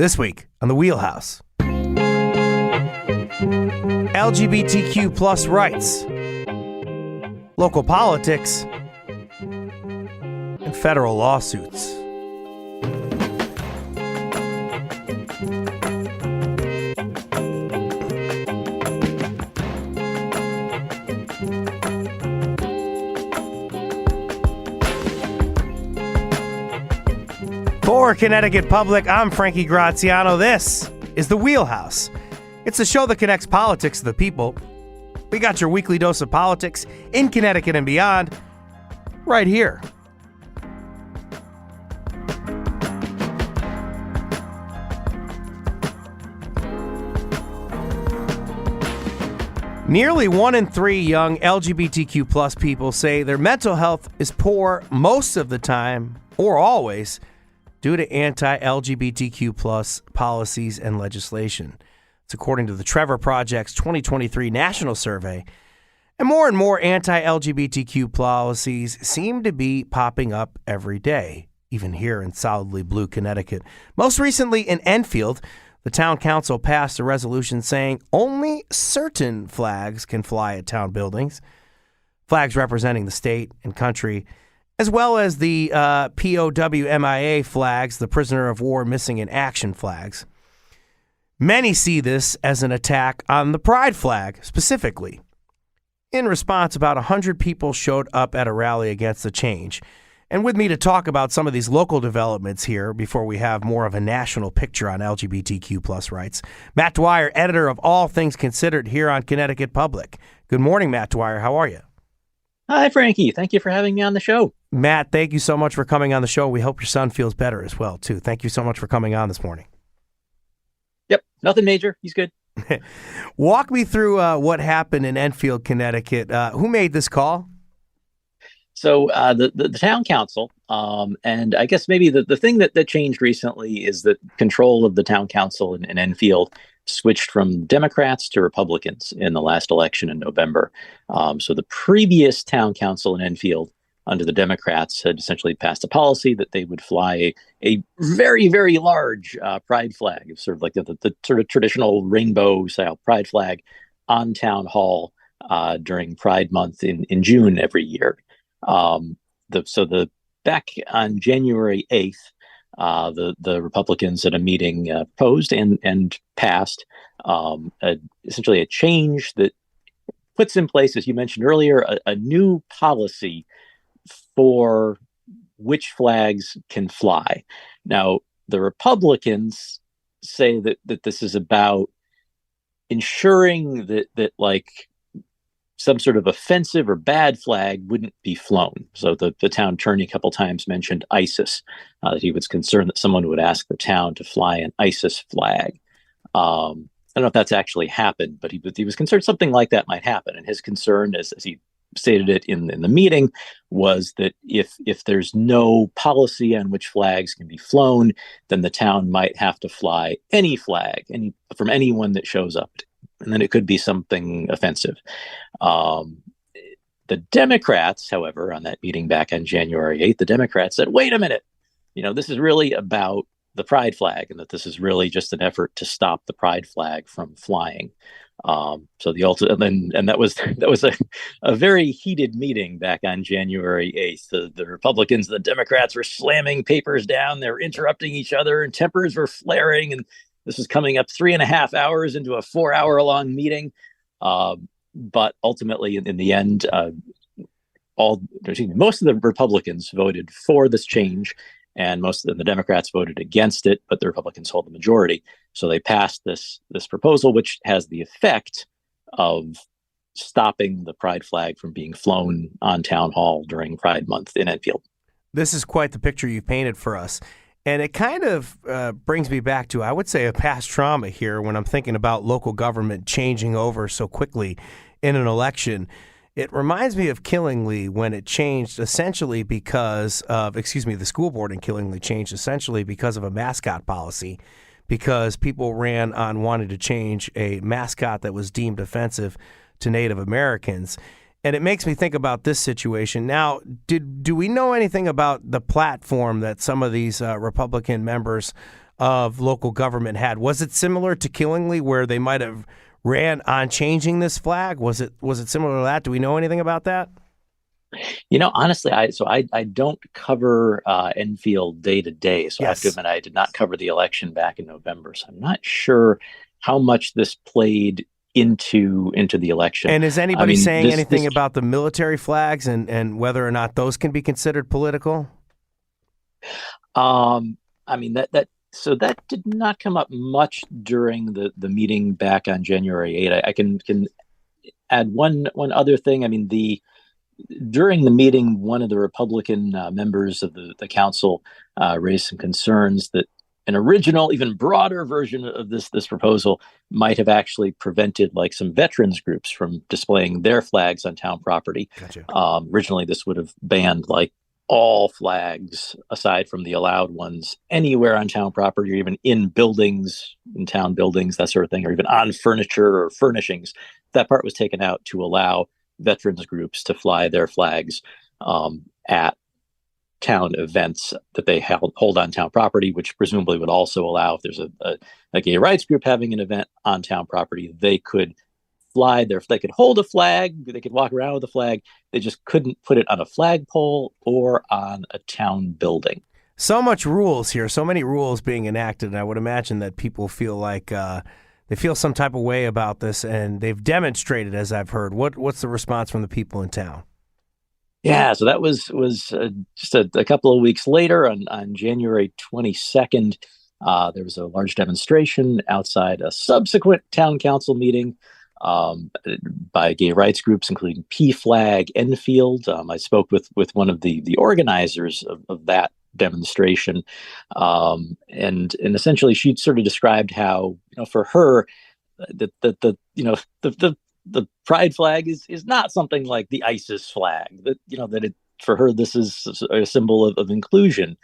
This week on the Wheelhouse, LGBTQ plus rights, local politics, and federal lawsuits. For Connecticut Public, I'm Frankie Graziano. This is the Wheelhouse. It's the show that connects politics to the people. We got your weekly dose of politics in Connecticut and beyond right here. Nearly 1 in 3 young LGBTQ plus people say their mental health is poor most of the time or always due to anti-LGBTQ plus policies and legislation. It's according to the Trevor Project's 2023 national survey. And more anti-LGBTQ policies seem to be popping up every day, even here in solidly blue Connecticut. Most recently in Enfield, the town council passed a resolution saying only certain flags can fly at town buildings, flags representing the state and country, as well as the POW/MIA flags, the prisoner of war missing in action flags. Many see this as an attack on the pride flag specifically. In response, about 100 people showed up at a rally against the change. And with me to talk about some of these local developments here before we have more of a national picture on LGBTQ plus rights, Matt Dwyer, editor of All Things Considered here on Connecticut Public. Good morning, Matt Dwyer. How are you? Hi, Frankie. Thank you for having me on the show. Matt, thank you so much for coming on the show. We hope your son feels better as well, too. Thank you so much for coming on this morning. Yep, nothing major. He's good. Walk me through what happened in Enfield, Connecticut. Who made this call? So the town council, and I guess maybe the thing that changed recently is that control of the town council in Enfield switched from Democrats to Republicans in the last election in November. So the previous town council in Enfield under the Democrats had essentially passed a policy that they would fly a very, very large pride flag, sort of like the sort of traditional rainbow style pride flag on town hall during Pride Month in June every year. Back on January 8th, the Republicans at a meeting proposed and passed essentially a change that puts in place, as you mentioned earlier, a new policy for which flags can fly. Now, the Republicans say that this is about ensuring that like some sort of offensive or bad flag wouldn't be flown. So the town attorney a couple times mentioned ISIS, that he was concerned that someone would ask the town to fly an ISIS flag. I don't know if that's actually happened, but he was concerned something like that might happen. And his concern, as he stated it in the meeting, was that if there's no policy on which flags can be flown, then the town might have to fly any flag, from anyone that shows up. And then it could be something offensive. The Democrats, however, on that meeting back on January 8th, the Democrats said, wait a minute, this is really about the pride flag and that this is really just an effort to stop the pride flag from flying. So the ultimate, and that was a very heated meeting back on January 8th. The Republicans and the Democrats were slamming papers down. They were interrupting each other and tempers were flaring. And this was coming up 3.5 hours into a 4-hour-long meeting. But ultimately, in the end, most of the Republicans voted for this change, and most of the Democrats voted against it, but the Republicans hold the majority. So they passed this proposal, which has the effect of stopping the pride flag from being flown on town hall during Pride Month in Enfield. This is quite the picture you painted for us. And it kind of brings me back to, I would say, a past trauma here when I'm thinking about local government changing over so quickly in an election. It reminds me of Killingly when it changed essentially because of, the school board in Killingly changed essentially because of a mascot policy, because people ran on wanting to change a mascot that was deemed offensive to Native Americans. And it makes me think about this situation. Now, do we know anything about the platform that some of these Republican members of local government had. Was it similar to Killingly, where they might have ran on changing this flag? Was it similar to that? Do we know anything about that? Honestly, I don't cover Enfield day to day, so I have to Yes. admit I did not cover the election back in November, so I'm not sure how much this played into the election. And is anybody saying anything this about the military flags and whether or not those can be considered political? That did not come up much during the meeting back on January 8th. I can add one other thing. During the meeting, one of the Republican members of the council raised some concerns that an original, even broader version of this proposal might have actually prevented like some veterans groups from displaying their flags on town property. Gotcha. Originally, this would have banned like all flags aside from the allowed ones anywhere on town property, or even in buildings, in town buildings, that sort of thing, or even on furniture or furnishings. That part was taken out to allow veterans groups to fly their flags at town events that they hold on town property, which presumably would also allow, if there's a gay rights group having an event on town property, they could they could hold a flag, they could walk around with a flag. They just couldn't put it on a flagpole or on a town building. So much rules here, so many rules being enacted, and I would imagine that people feel like they feel some type of way about this, and they've demonstrated, as I've heard. What's the response from the people in town? Yeah, so that was just a couple of weeks later, on January 22nd. There was a large demonstration outside a subsequent town council meeting by gay rights groups, including P-Flag, Enfield. I spoke with one of the organizers of that demonstration, and essentially she sort of described how, for her, the pride flag is not something like the ISIS flag. For her, this is a symbol of inclusion,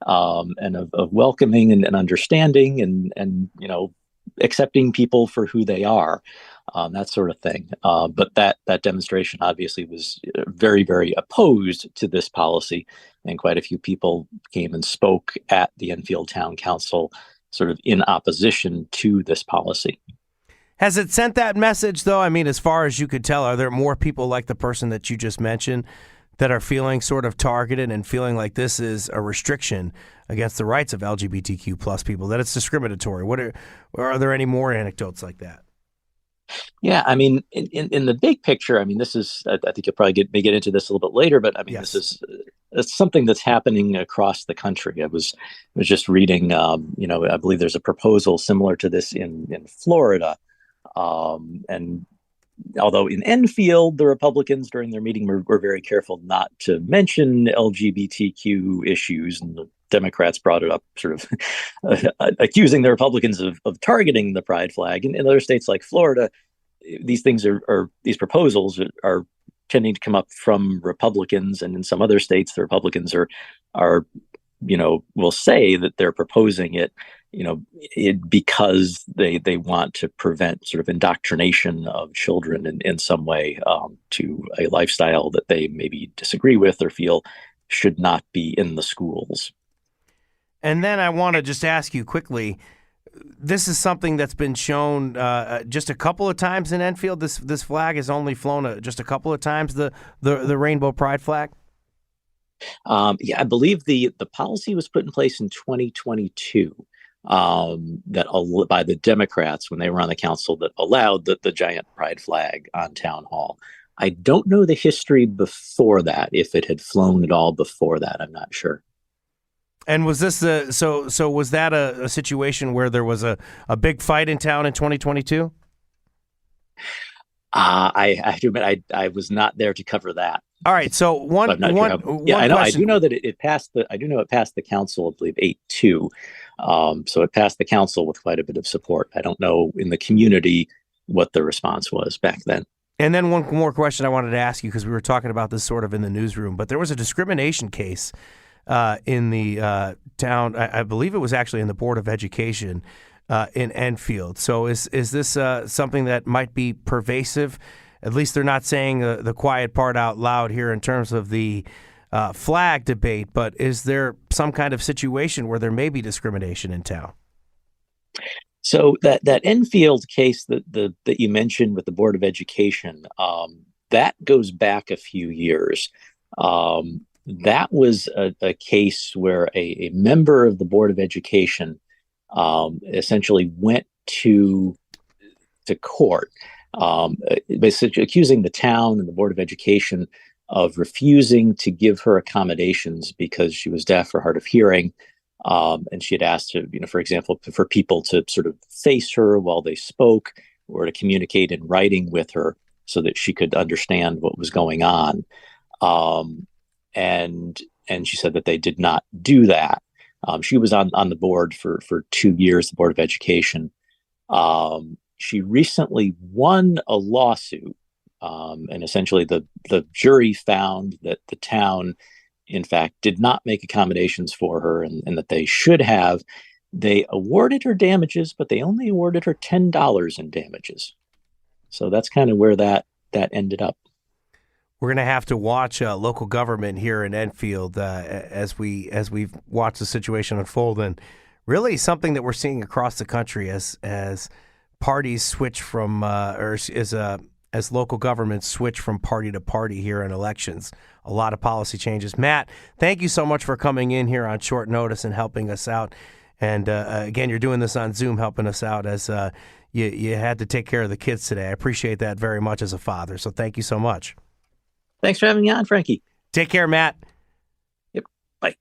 and of welcoming and understanding, and accepting people for who they are, that sort of thing. But that demonstration obviously was very, very opposed to this policy, and quite a few people came and spoke at the Enfield Town Council, sort of in opposition to this policy. Has it sent that message, though? As far as you could tell, are there more people like the person that you just mentioned that are feeling sort of targeted and feeling like this is a restriction against the rights of LGBTQ plus people, that it's discriminatory? Are there any more anecdotes like that? Yeah, in the big picture, this is, I think you'll probably may get into this a little bit later, but Yes. This is it's something that's happening across the country. I was just reading, I believe there's a proposal similar to this in Florida. And although in Enfield, the Republicans during their meeting were very careful not to mention LGBTQ issues, and the Democrats brought it up, sort of accusing the Republicans of targeting the pride flag. And in other states like Florida, these things these proposals are tending to come up from Republicans, and in some other states, the Republicans are will say that they're proposing it, because they want to prevent sort of indoctrination of children in some way, to a lifestyle that they maybe disagree with or feel should not be in the schools. And then I want to just ask you quickly, this is something that's been shown just a couple of times in Enfield. This flag has only flown just a couple of times, the rainbow pride flag. I believe the policy was put in place in 2022, by the Democrats when they were on the council, that allowed the giant pride flag on town hall. I don't know the history before that, if it had flown at all before that. I'm not sure. And was this so was that a situation where there was a big fight in town in 2022? I have to admit, I was not there to cover that. All right, so one I know. I do know that it passed the council, I believe 8-2. So it passed the council with quite a bit of support. I don't know in the community what the response was back then. And then one more question I wanted to ask you, because we were talking about this sort of in the newsroom, but there was a discrimination case in the town. I believe it was actually in the Board of Education in Enfield. So is this something that might be pervasive? At least they're not saying the quiet part out loud here in terms of the flag debate, but is there some kind of situation where there may be discrimination in town? So that Enfield case that you mentioned with the Board of Education, that goes back a few years. That was a case where a member of the Board of Education essentially went to court, basically accusing the town and the Board of Education of refusing to give her accommodations because she was deaf or hard of hearing. And she had asked to, for example, for people to sort of face her while they spoke or to communicate in writing with her so that she could understand what was going on. And she said that they did not do that. She was on the board for 2 years, the Board of Education. She recently won a lawsuit, and essentially the jury found that the town, in fact, did not make accommodations for her, and that they should have. They awarded her damages, but they only awarded her $10 in damages. So that's kind of where that ended up. We're going to have to watch local government here in Enfield as we watch the situation unfold, and really something that we're seeing across the country as parties switch from as local governments switch from party to party here in elections. A lot of policy changes. Matt, thank you so much for coming in here on short notice and helping us out. And again, you're doing this on Zoom, helping us out as you had to take care of the kids today. I appreciate that very much as a father. So thank you so much. Thanks for having me on, Frankie. Take care, Matt. Yep. Bye.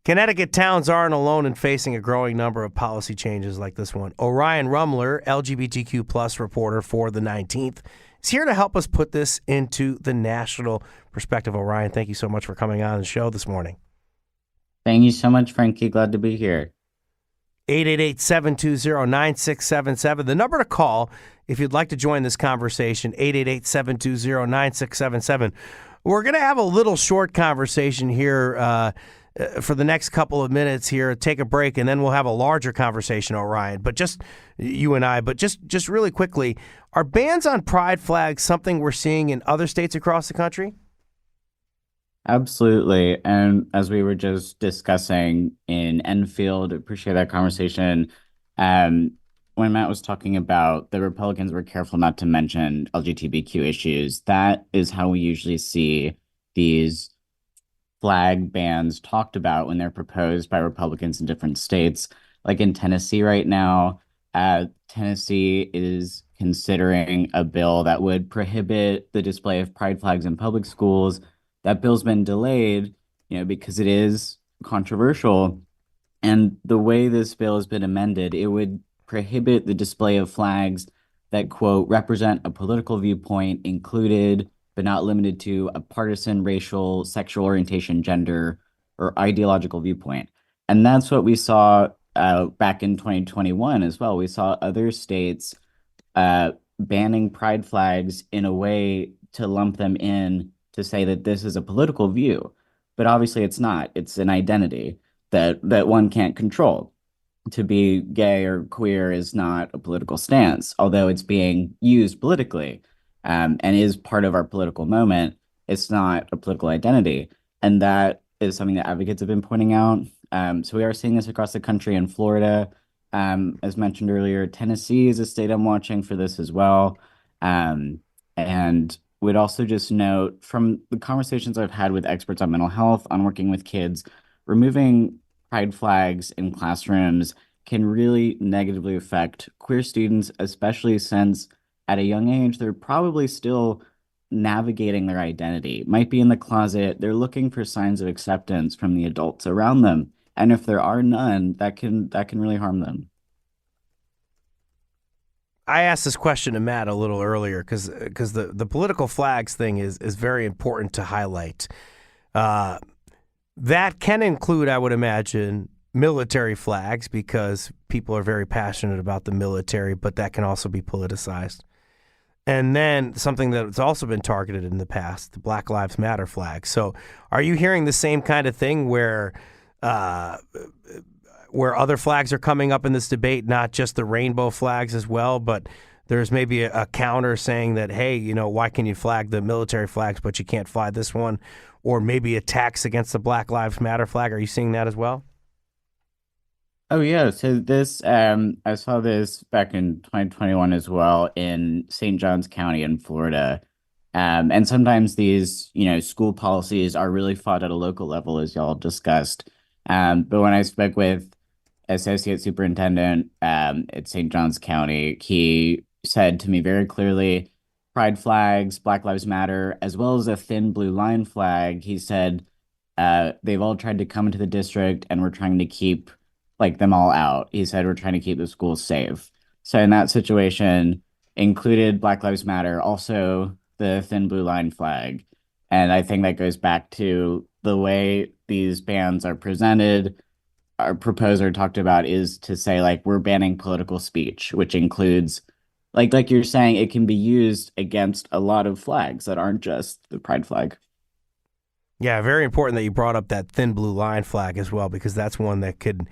Connecticut towns aren't alone in facing a growing number of policy changes like this one. Orion Rumler, LGBTQ plus reporter for the 19th, is here to help us put this into the national perspective. Orion, thank you so much for coming on the show this morning. Thank you so much, Frankie. Glad to be here. 888-720-9677. The number to call if you'd like to join this conversation, 888-720-9677. We're going to have a little short conversation here for the next couple of minutes here, take a break, and then we'll have a larger conversation, Orion. But just you and I, but just really quickly, are bans on pride flags something we're seeing in other states across the country? Absolutely. And as we were just discussing in Enfield, appreciate that conversation. When Matt was talking about the Republicans were careful not to mention LGBTQ issues, that is how we usually see these flag bans talked about when they're proposed by Republicans in different states. Like in Tennessee right now, Tennessee is considering a bill that would prohibit the display of pride flags in public schools. That bill's been delayed, because it is controversial. And the way this bill has been amended, it would prohibit the display of flags that, quote, represent a political viewpoint included, but not limited to, a partisan, racial, sexual orientation, gender, or ideological viewpoint. And that's what we saw back in 2021 as well. We saw other states banning pride flags in a way to lump them in to say that this is a political view. But obviously it's not. It's an identity that one can't control. To be gay or queer is not a political stance, although it's being used politically and is part of our political moment. It's not a political identity. And that is something that advocates have been pointing out. So we are seeing this across the country. In Florida, as mentioned earlier, Tennessee is a state I'm watching for this as well. And would also just note from the conversations I've had with experts on mental health, on working with kids, removing pride flags in classrooms can really negatively affect queer students, especially since at a young age, they're probably still navigating their identity, might be in the closet. They're looking for signs of acceptance from the adults around them. And if there are none, that can really harm them. I asked this question to Matt a little earlier because the political flags thing is very important to highlight. That can include, I would imagine, military flags because people are very passionate about the military, but that can also be politicized. And then something that's also been targeted in the past, the Black Lives Matter flag. So are you hearing the same kind of thing where other flags are coming up in this debate, not just the rainbow flags as well, but there's maybe a counter saying that, hey, why can you flag the military flags, but you can't fly this one? Or maybe attacks against the Black Lives Matter flag. Are you seeing that as well? Oh yeah, so this I saw this back in 2021 as well in St. Johns County in Florida. And sometimes these, school policies are really fought at a local level, as y'all discussed. But when I spoke with Associate Superintendent at St. Johns County, he said to me very clearly, pride flags, Black Lives Matter, as well as a thin blue line flag. He said they've all tried to come into the district and we're trying to keep like them all out. He said we're trying to keep the schools safe. So in that situation, included Black Lives Matter, also the thin blue line flag. And I think that goes back to the way these bans are presented. Our proposer talked about is to say like we're banning political speech, which includes like you're saying, it can be used against a lot of flags that aren't just the pride flag. Yeah, very important that you brought up that thin blue line flag as well, because that's one that could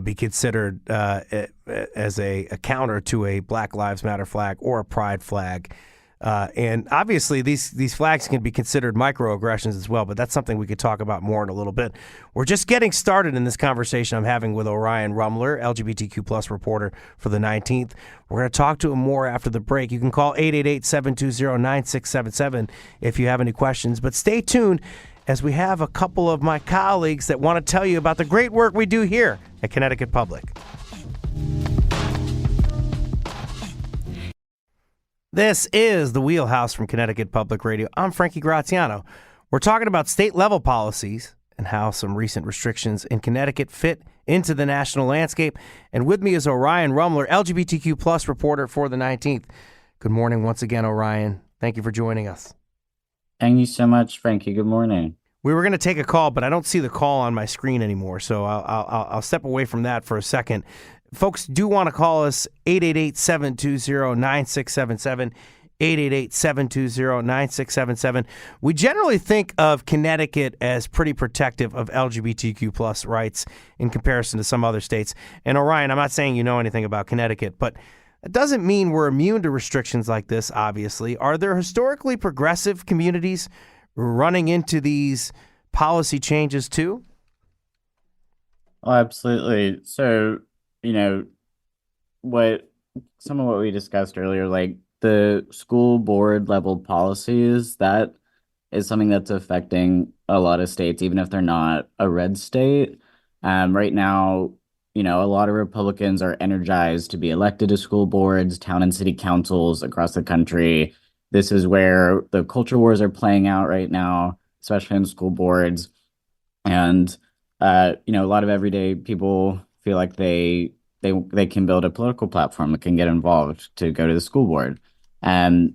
be considered as a counter to a Black Lives Matter flag or a pride flag. And obviously, these flags can be considered microaggressions as well, but that's something we could talk about more in a little bit. We're just getting started in this conversation I'm having with Orion Rumler, LGBTQ plus reporter for the 19th. We're going to talk to him more after the break. You can call 888-720-9677 if you have any questions, but stay tuned as we have a couple of my colleagues that want to tell you about the great work we do here at Connecticut Public. This is the Wheelhouse from Connecticut Public Radio. I'm Frankie Graziano. We're talking about state-level policies and how some recent restrictions in Connecticut fit into the national landscape. And with me is Orion Rumler, LGBTQ plus reporter for the 19th. Good morning once again, Orion. Thank you for joining us. Thank you so much, Frankie. Good morning. We were going to take a call, but I don't see the call on my screen anymore, so I'll step away from that for a second. Folks do want to call us 888-720-9677, 888-720-9677. We generally think of Connecticut as pretty protective of LGBTQ plus rights in comparison to some other states. And Orion, I'm not saying you know anything about Connecticut, but it doesn't mean we're immune to restrictions like this, obviously. Are there historically progressive communities running into these policy changes too? Oh, absolutely. So, what some of what we discussed earlier, like the school board level policies, that is something that's affecting a lot of states, even if they're not a red state. Right now, a lot of Republicans are energized to be elected to school boards, town and city councils across the country. This is where the culture wars are playing out right now, especially in school boards. And, a lot of everyday people feel like they can build a political platform that can get involved to go to the school board. So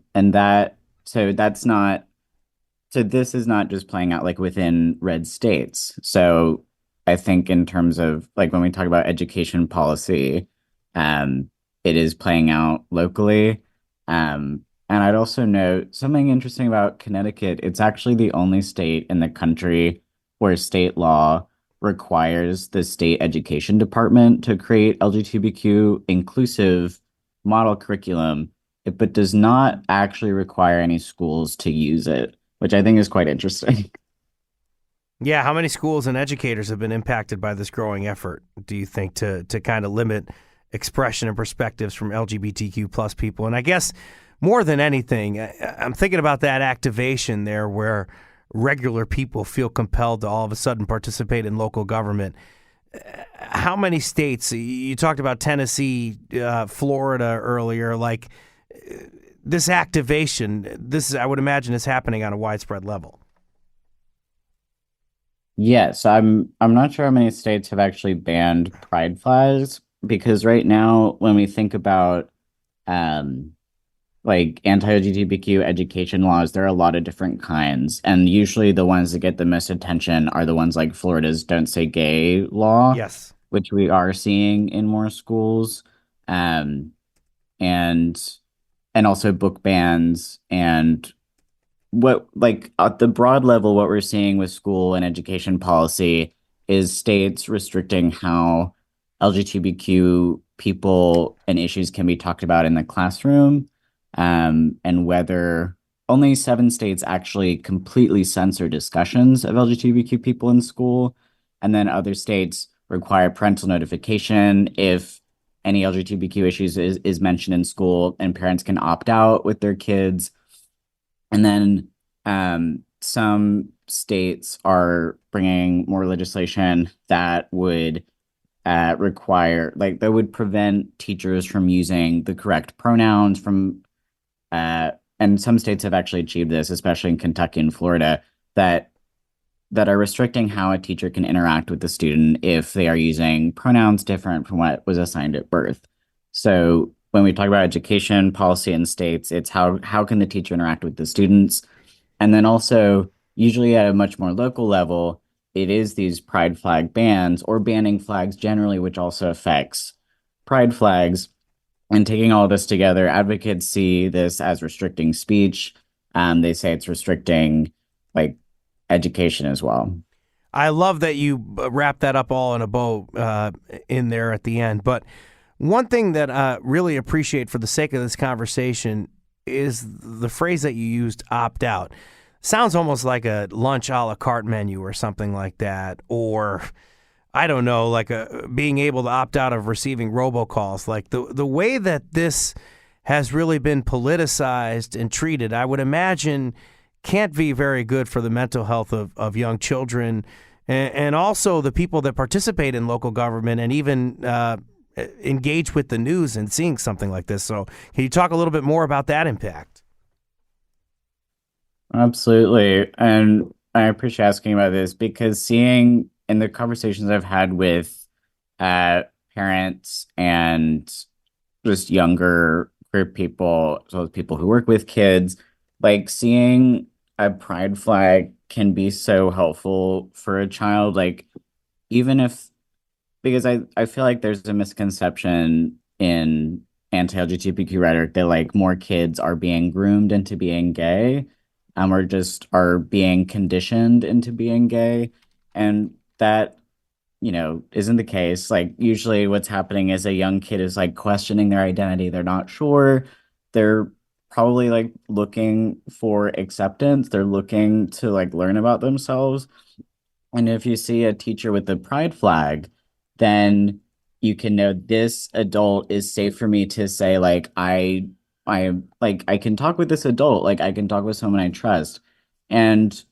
this is not just playing out like within red states. So I think in terms of like when we talk about education policy, it is playing out locally. And I'd also note something interesting about Connecticut. It's actually the only state in the country where state law requires the state education department to create LGBTQ inclusive model curriculum, but does not actually require any schools to use it, which I think is quite interesting. Yeah, how many schools and educators have been impacted by this growing effort, do you think, to kind of limit expression and perspectives from LGBTQ plus people? And I guess more than anything, I'm thinking about that activation there where regular people feel compelled to all of a sudden participate in local government. How many states, you talked about Tennessee, Florida earlier, like this activation, I would imagine is happening on a widespread level. Yes, I'm not sure how many states have actually banned pride flags because right now when we think about like anti-LGBTQ education laws, there are a lot of different kinds. And usually the ones that get the most attention are the ones like Florida's Don't Say Gay law, Yes. which we are seeing in more schools. And also book bans and what like at the broad level, what we're seeing with school and education policy is states restricting how LGBTQ people and issues can be talked about in the classroom, and whether only 7 states actually completely censor discussions of LGBTQ people in school, and then other states require parental notification if any LGBTQ issues is mentioned in school, and parents can opt out with their kids. And then some states are bringing more legislation that would require, like, that would prevent teachers from using the correct pronouns and some states have actually achieved this, especially in Kentucky and Florida, that are restricting how a teacher can interact with the student if they are using pronouns different from what was assigned at birth. So when we talk about education policy in states, it's how can the teacher interact with the students? And then also, usually at a much more local level, it is these pride flag bans or banning flags generally, which also affects pride flags. And taking all this together, advocates see this as restricting speech. They say it's restricting like education as well. I love that you wrap that up all in a bow in there at the end. But one thing that I really appreciate for the sake of this conversation is the phrase that you used, opt out. Sounds almost like a lunch a la carte menu or something like that. Or, I don't know, like being able to opt out of receiving robocalls. Like the way that this has really been politicized and treated, I would imagine can't be very good for the mental health of young children and also the people that participate in local government and even engage with the news and seeing something like this. So can you talk a little bit more about that impact? Absolutely. And I appreciate asking about this because seeing in the conversations I've had with parents and just younger group people, so people who work with kids, like seeing a pride flag can be so helpful for a child. Like, even if, because I feel like there's a misconception in anti-LGBTQ rhetoric that like more kids are being groomed into being gay, or just are being conditioned into being gay. And that, isn't the case. Like, usually what's happening is a young kid is like questioning their identity. They're not sure. They're probably like looking for acceptance. They're looking to like learn about themselves. And if you see a teacher with the pride flag, then you can know this adult is safe for me to say, like, I can talk with this adult, like I can talk with someone I trust. And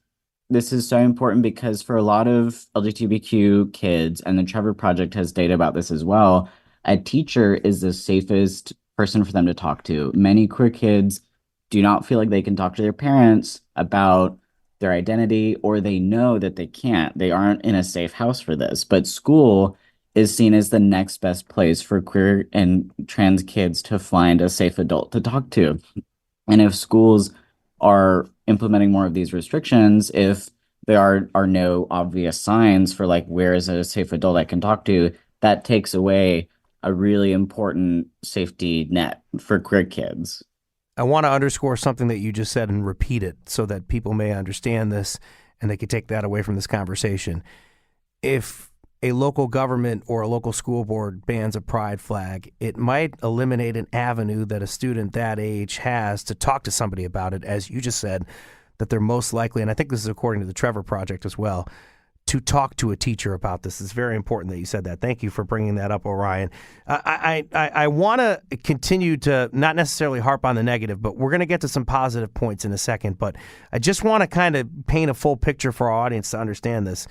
this is so important because for a lot of LGBTQ kids, and the Trevor Project has data about this as well, a teacher is the safest person for them to talk to. Many queer kids do not feel like they can talk to their parents about their identity, or they know that they can't. They aren't in a safe house for this. But school is seen as the next best place for queer and trans kids to find a safe adult to talk to. And if schools are implementing more of these restrictions, if there are no obvious signs for like where is a safe adult I can talk to, that takes away a really important safety net for queer kids. I want to underscore something that you just said and repeat it so that people may understand this and they could take that away from this conversation. If a local government or a local school board bans a pride flag, it might eliminate an avenue that a student that age has to talk to somebody about it, as you just said, that they're most likely, and I think this is according to the Trevor Project as well, to talk to a teacher about this. It's very important that you said that. Thank you for bringing that up, Orion. I want to continue to not necessarily harp on the negative, but we're going to get to some positive points in a second. But I just want to kind of paint a full picture for our audience to understand this.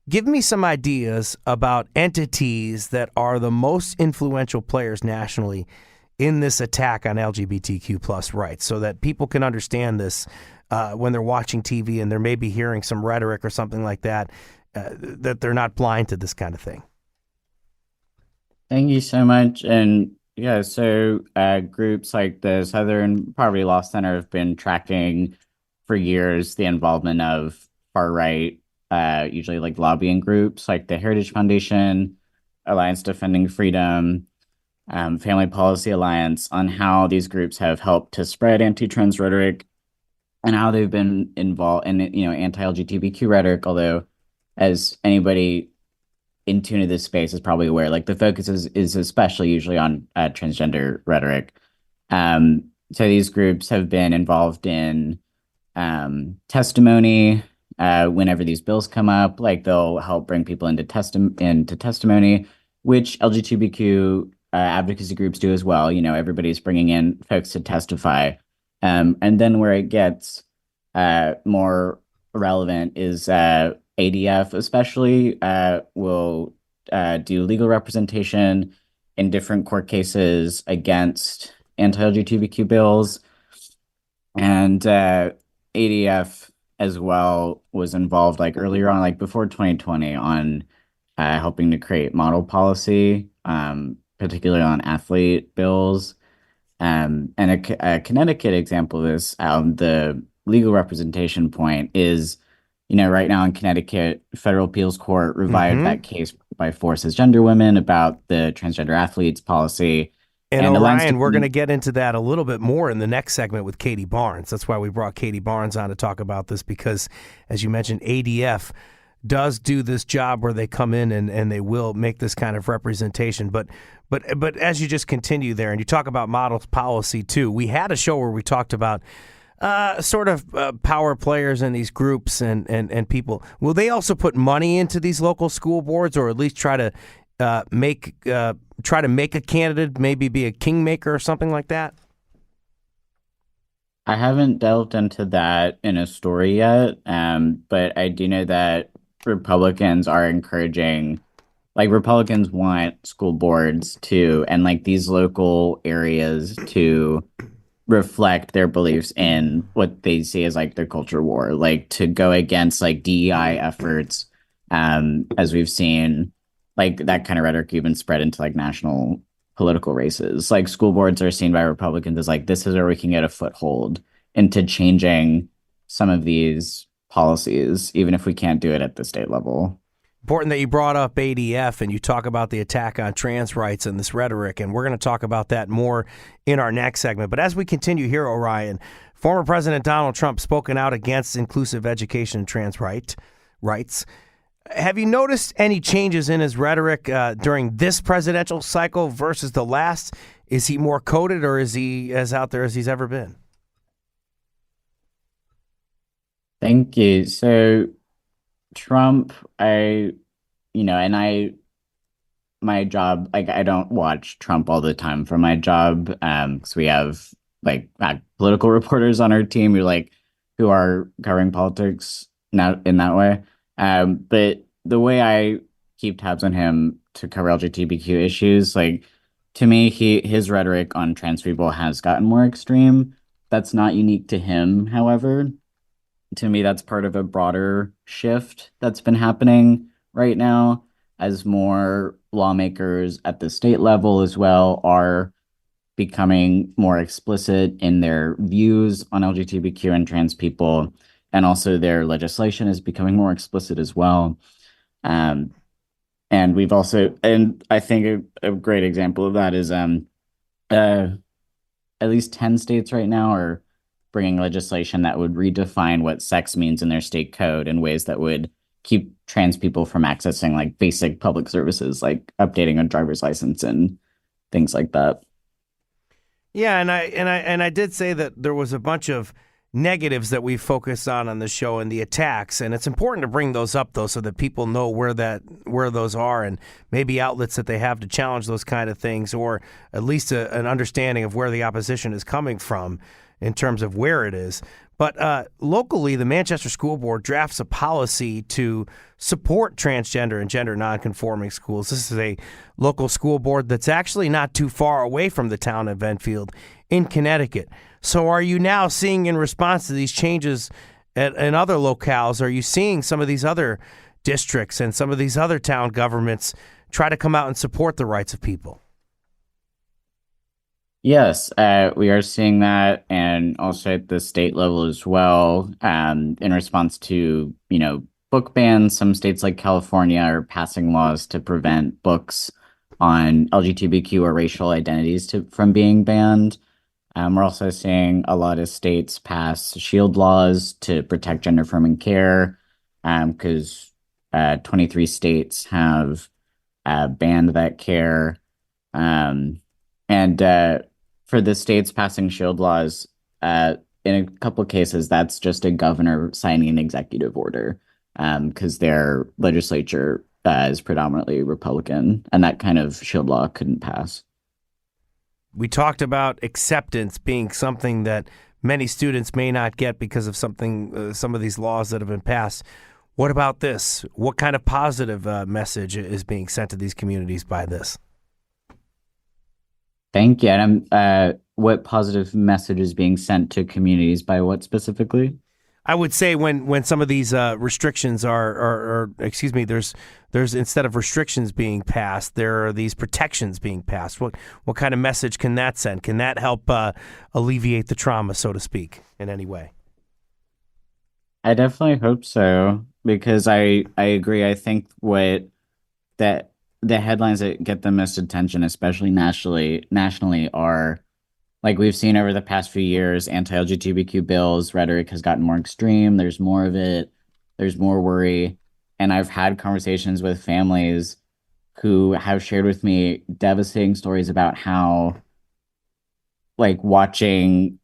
Give me some ideas about entities that are the most influential players nationally in this attack on LGBTQ plus rights so that people can understand this when they're watching TV and they're maybe hearing some rhetoric or something like that, that they're not blind to this kind of thing. Thank you so much. And yeah, so groups like the Southern Poverty Law Center have been tracking for years the involvement of far-right, usually like lobbying groups like the Heritage Foundation, Alliance Defending Freedom, Family Policy Alliance, on how these groups have helped to spread anti-trans rhetoric and how they've been involved in, anti-LGBTQ rhetoric, although as anybody in tune to this space is probably aware, like the focus is especially usually on transgender rhetoric. So these groups have been involved in testimony whenever these bills come up, like they'll help bring people into testimony, which LGBTQ advocacy groups do as well. Everybody's bringing in folks to testify. And then where it gets more relevant is ADF especially will do legal representation in different court cases against anti-LGBTQ bills. And ADF as well was involved like earlier on, like before 2020, on helping to create model policy, particularly on athlete bills. And a Connecticut example of this, the legal representation point is, right now in Connecticut, federal appeals court revived that case by Force as Gender Women about the transgender athletes policy. And Orion, we're going to get into that a little bit more in the next segment with Katie Barnes. That's why we brought Katie Barnes on to talk about this, because, as you mentioned, ADF does do this job where they come in and they will make this kind of representation. But as you just continue there and you talk about model policy too, we had a show where we talked about power players in these groups and people. Will they also put money into these local school boards, or at least try to make a candidate, maybe be a kingmaker or something like that? I haven't delved into that in a story yet, but I do know that Republicans are encouraging, like Republicans want school boards to, and like these local areas to reflect their beliefs in what they see as like their culture war, like to go against like DEI efforts, as we've seen, like that kind of rhetoric even spread into like national political races. Like school boards are seen by Republicans as like, this is where we can get a foothold into changing some of these policies, even if we can't do it at the state level. Important that you brought up ADF and you talk about the attack on trans rights and this rhetoric, and we're going to talk about that more in our next segment. But as we continue here, Orion, former President Donald Trump spoken out against inclusive education and trans rights. Have you noticed any changes in his rhetoric during this presidential cycle versus the last? Is he more coded, or is he as out there as he's ever been? Thank you. So Trump, my job, like I don't watch Trump all the time for my job, because we have like political reporters on our team who are covering politics now in that way. But the way I keep tabs on him to cover LGBTQ issues, like to me, his rhetoric on trans people has gotten more extreme. That's not unique to him, however. To me, that's part of a broader shift that's been happening right now, as more lawmakers at the state level as well are becoming more explicit in their views on LGBTQ and trans people, and also their legislation is becoming more explicit as well. And we've also, and I think a great example of that is at least 10 states right now are bringing legislation that would redefine what sex means in their state code in ways that would keep trans people from accessing like basic public services, like updating a driver's license and things like that. Yeah, and I did say that there was a bunch of negatives that we focused on the show and the attacks, and it's important to bring those up though, so that people know where those are, and maybe outlets that they have to challenge those kind of things, or at least an understanding of where the opposition is coming from in terms of where it is. But locally, the Manchester School Board drafts a policy to support transgender and gender nonconforming schools. This is a local school board that's actually not too far away from the town of Enfield in Connecticut. So are you now seeing, in response to these changes in other locales, are you seeing some of these other districts and some of these other town governments try to come out and support the rights of people? Yes, we are seeing that, and also at the state level as well. In response to, book bans, some states like California are passing laws to prevent books on LGBTQ or racial identities from being banned. We're also seeing a lot of states pass shield laws to protect gender-affirming care, because 23 states have banned that care. And for the states passing shield laws, in a couple of cases, that's just a governor signing an executive order because their legislature is predominantly Republican, and that kind of shield law couldn't pass. We talked about acceptance being something that many students may not get because of some of these laws that have been passed. What about this? What kind of positive message is being sent to these communities by this? Thank you. And what positive message is being sent to communities by what specifically? I would say when some of these restrictions there's instead of restrictions being passed, there are these protections being passed. What kind of message can that send? Can that help alleviate the trauma, so to speak, in any way? I definitely hope so, because I agree. I think that the headlines that get the most attention, especially nationally, are like we've seen over the past few years, anti-LGBTQ bills, rhetoric has gotten more extreme. There's more of it. There's more worry. And I've had conversations with families who have shared with me devastating stories about how watching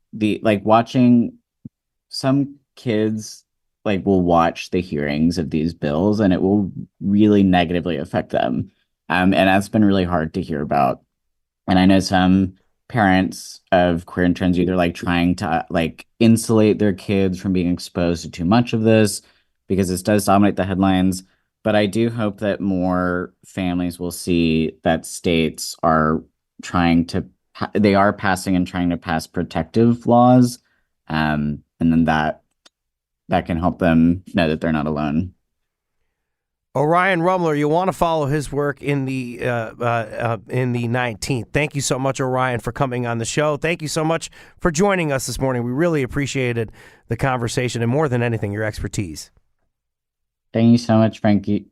some kids will watch the hearings of these bills and it will really negatively affect them. And that's been really hard to hear about. And I know some parents of queer and trans youth are trying to insulate their kids from being exposed to too much of this because this does dominate the headlines. But I do hope that more families will see that states are passing and trying to pass protective laws. And then that can help them know that they're not alone. Orion Rumler, you want to follow his work in the 19th. Thank you so much, Orion, for coming on the show. Thank you so much for joining us this morning. We really appreciated the conversation and, more than anything, your expertise. Thank you so much, Frankie.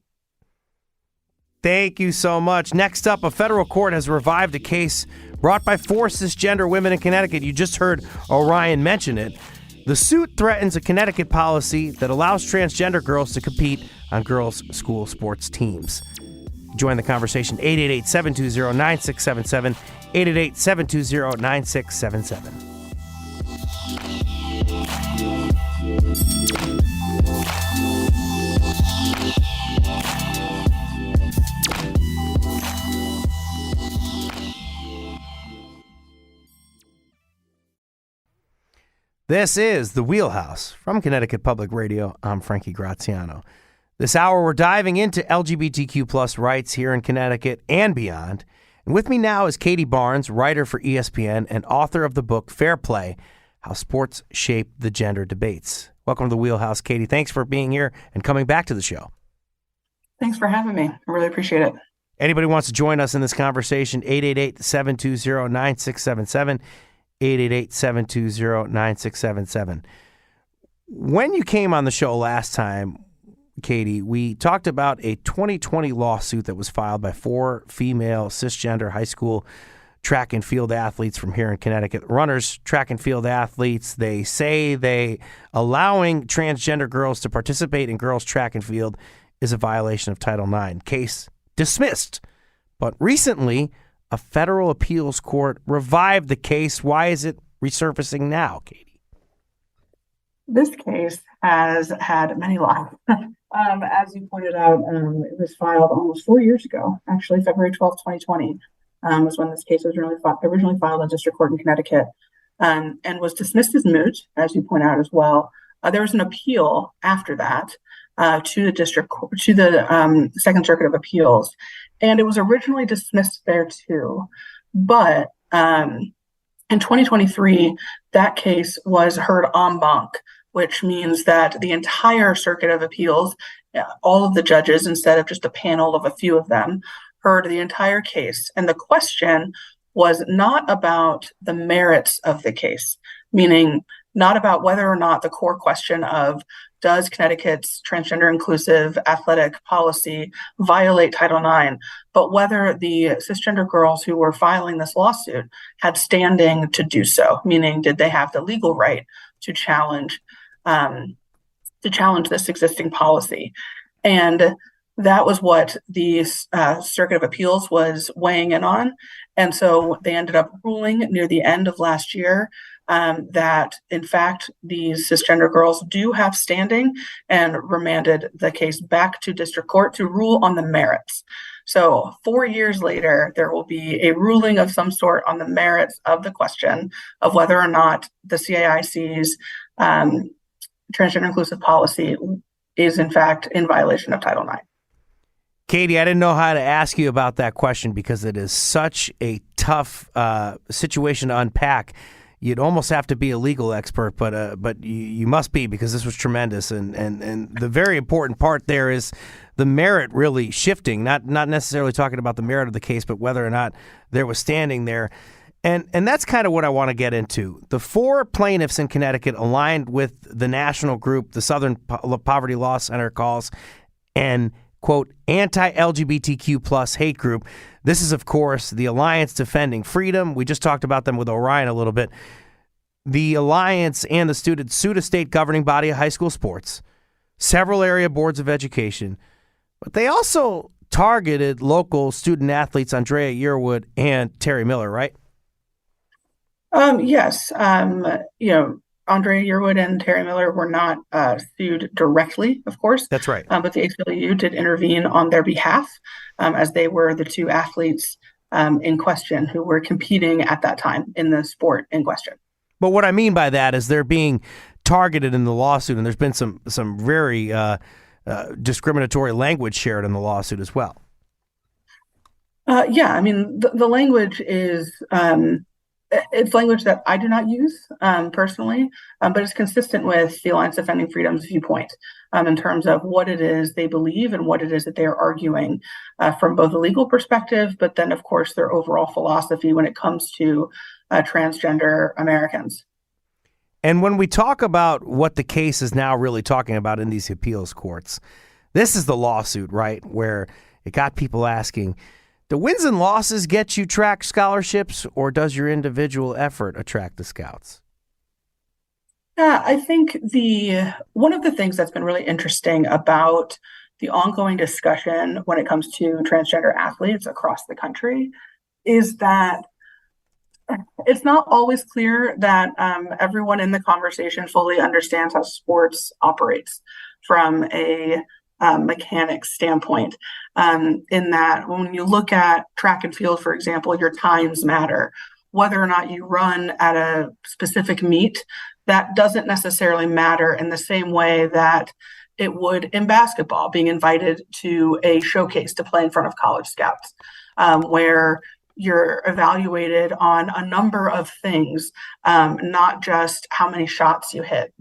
Thank you so much. Next up, a federal court has revived a case brought by 4 cisgender women in Connecticut. You just heard Orion mention it. The suit threatens a Connecticut policy that allows transgender girls to compete on girls' school sports teams. Join the conversation, 888-720-9677, 888-720-9677. This is the Wheelhouse from Connecticut Public Radio. I'm Frankie Graziano. This hour, we're diving into LGBTQ plus rights here in Connecticut and beyond. And with me now is Katie Barnes, writer for ESPN and author of the book Fair Play, How Sports Shape the Gender Debates. Welcome to the Wheelhouse, Katie. Thanks for being here and coming back to the show. Thanks for having me. I really appreciate it. Anybody wants to join us in this conversation, 888-720-9677, 888-720-9677. When you came on the show last time, Katie, we talked about a 2020 lawsuit that was filed by 4 female cisgender high school track and field athletes from here in Connecticut. Runners, track and field athletes, they say allowing transgender girls to participate in girls' track and field is a violation of Title IX. Case dismissed. But recently, a federal appeals court revived the case. Why is it resurfacing now, Katie? This case has had many lives. As you pointed out, it was filed almost 4 years ago, actually February 12th, 2020, was when this case was originally filed in district court in Connecticut, and was dismissed as moot, as you point out as well. There was an appeal after that to the Second Circuit of Appeals, and it was originally dismissed there too. But in 2023, that case was heard en banc, which means that the entire Circuit of Appeals, all of the judges, instead of just a panel of a few of them, heard the entire case. And the question was not about the merits of the case, meaning not about whether or not the core question of does Connecticut's transgender inclusive athletic policy violate Title IX, but whether the cisgender girls who were filing this lawsuit had standing to do so, meaning did they have the legal right to challenge this existing policy. And That was what the Circuit of Appeals was weighing in on. And so they ended up ruling near the end of last year that, in fact, these cisgender girls do have standing, and remanded the case back to district court to rule on the merits. So 4 years later, there will be a ruling of some sort on the merits of the question of whether or not the CAIC's transgender inclusive policy is, in fact, in violation of Title IX. Katie, I didn't know how to ask you about that question because it is such a tough situation to unpack. You'd almost have to be a legal expert, but you must be, because this was tremendous. And the very important part there is the merit really shifting, not necessarily talking about the merit of the case, but whether or not there was standing there. And that's kind of what I want to get into. The 4 plaintiffs in Connecticut aligned with the national group, the Southern Poverty Law Center calls, and quote, anti-LGBTQ plus hate group. This is, of course, the Alliance Defending Freedom. We just talked about them with Orion a little bit. The Alliance and the students sued a state governing body of high school sports, several area boards of education, but they also targeted local student athletes Andrea Yearwood and Terry Miller, right? Yes. Andrea Yearwood and Terry Miller were not sued directly, of course. That's right. But the ACLU did intervene on their behalf, as they were the 2 athletes in question who were competing at that time in the sport in question. But what I mean by that is they're being targeted in the lawsuit, and there's been some very discriminatory language shared in the lawsuit as well. Yeah, I mean, the language is it's language that I do not use personally, but it's consistent with the Alliance Defending Freedom's viewpoint in terms of what it is they believe and what it is that they're arguing from both a legal perspective, but then, of course, their overall philosophy when it comes to transgender Americans. And when we talk about what the case is now really talking about in these appeals courts, this is the lawsuit, right, where it got people asking, do wins and losses get you track scholarships, or does your individual effort attract the scouts? Yeah, I think one of the things that's been really interesting about the ongoing discussion when it comes to transgender athletes across the country is that it's not always clear that everyone in the conversation fully understands how sports operates from a mechanics standpoint, in that when you look at track and field, for example, your times matter. Whether or not you run at a specific meet, that doesn't necessarily matter in the same way that it would in basketball, being invited to a showcase to play in front of college scouts, where you're evaluated on a number of things, not just how many shots you hit.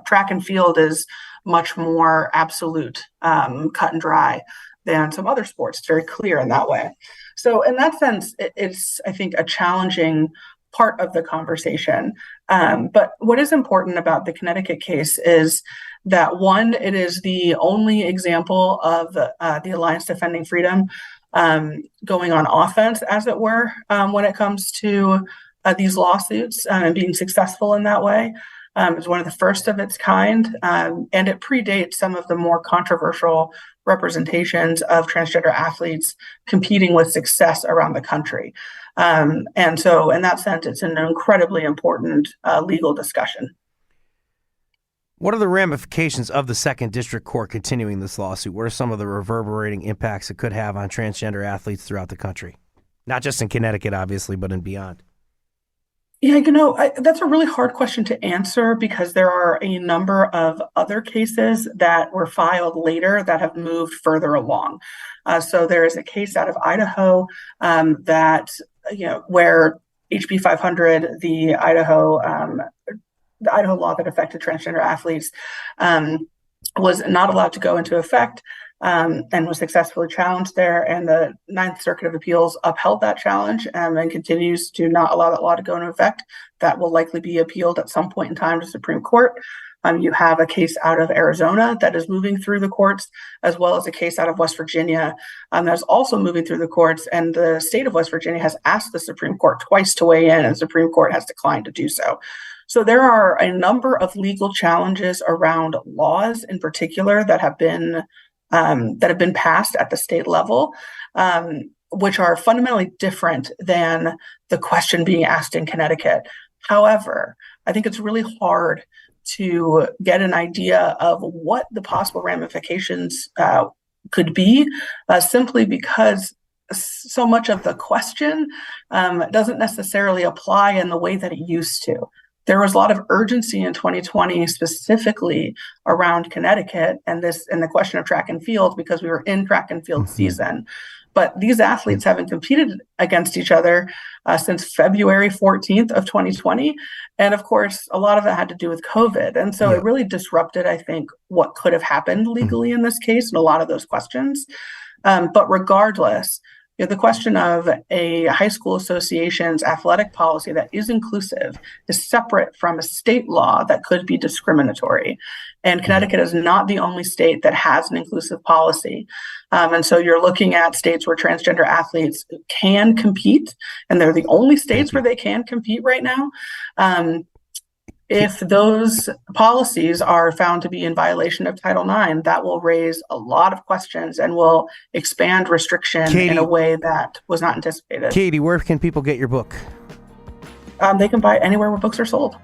Track and field is much more absolute, cut and dry than some other sports. It's very clear in that way. So in that sense, it's, I think, a challenging part of the conversation. But what is important about the Connecticut case is that, one, it is the only example of the Alliance Defending Freedom going on offense, as it were, when it comes to these lawsuits and being successful in that way. It's one of the first of its kind, and it predates some of the more controversial representations of transgender athletes competing with success around the country. And so in that sense, it's an incredibly important legal discussion. What are the ramifications of the Second District Court continuing this lawsuit? What are some of the reverberating impacts it could have on transgender athletes throughout the country? Not just in Connecticut, obviously, but in beyond. Yeah, that's a really hard question to answer because there are a number of other cases that were filed later that have moved further along. So there is a case out of Idaho that, where HB 500, the Idaho law that affected transgender athletes, was not allowed to go into effect. And was successfully challenged there. And the Ninth Circuit of Appeals upheld that challenge and continues to not allow that law to go into effect. That will likely be appealed at some point in time to Supreme Court. You have a case out of Arizona that is moving through the courts, as well as a case out of West Virginia that's also moving through the courts. And the state of West Virginia has asked the Supreme Court twice to weigh in, and the Supreme Court has declined to do so. So there are a number of legal challenges around laws in particular that have been that have been passed at the state level, which are fundamentally different than the question being asked in Connecticut. However, I think it's really hard to get an idea of what the possible ramifications could be, simply because so much of the question doesn't necessarily apply in the way that it used to. There was a lot of urgency in 2020, specifically around Connecticut and the question of track and field, because we were in track and field season. But these athletes haven't competed against each other since February 14th of 2020. And of course, a lot of it had to do with COVID. And so it really disrupted, I think, what could have happened legally in this case and a lot of those questions. But regardless, the question of a high school association's athletic policy that is inclusive is separate from a state law that could be discriminatory. And Connecticut is not the only state that has an inclusive policy. And so you're looking at states where transgender athletes can compete, and they're the only states where they can compete right now. If those policies are found to be in violation of Title IX, that will raise a lot of questions and will expand restriction in a way that was not anticipated. Katie, where can people get your book? They can buy it anywhere where books are sold.